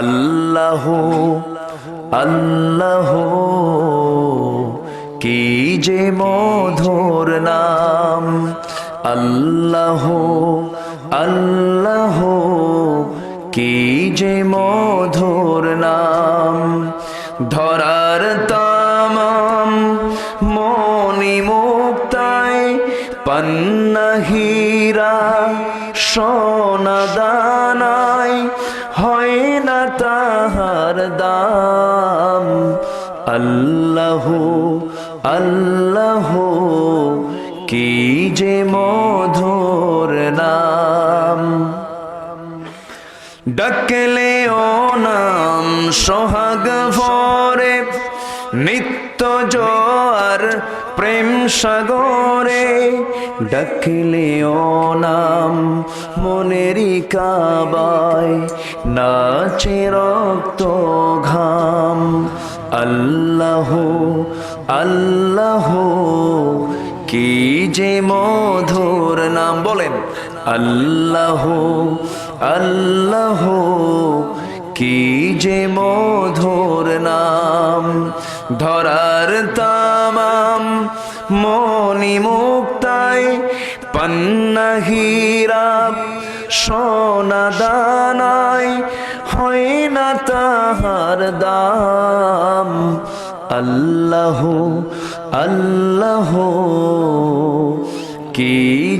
আল্লাহু আল্লাহু কি যে মধুর নাম, আল্লাহু আল্লাহু কি যে মধুর নাম। ধরার তামাম মনি মুক্তায় পান্না হীরা সোনা দানায় হয় না তাহার দাম। আল্লাহু আল্লাহু কি যে মধুর নাম। ডাকলে ও নাম সোহাগ ভরে নিত্য জোয়ার প্রেম সাগরে। ডাকলে ও নাম মনেরই কাবায় নাচে রক্ত ঘাম। আল্লাহু আল্লাহু কি যে মধুর নাম, বলেন আল্লাহু আল্লাহু কি যে মধুর নাম। ধরার তামাম মনি মুক্তায় পান্না হীরা সোনা দানায় হয় না তাহার দাম। আল্লাহু আল্লাহু কি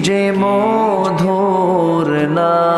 যে মধুর নাম।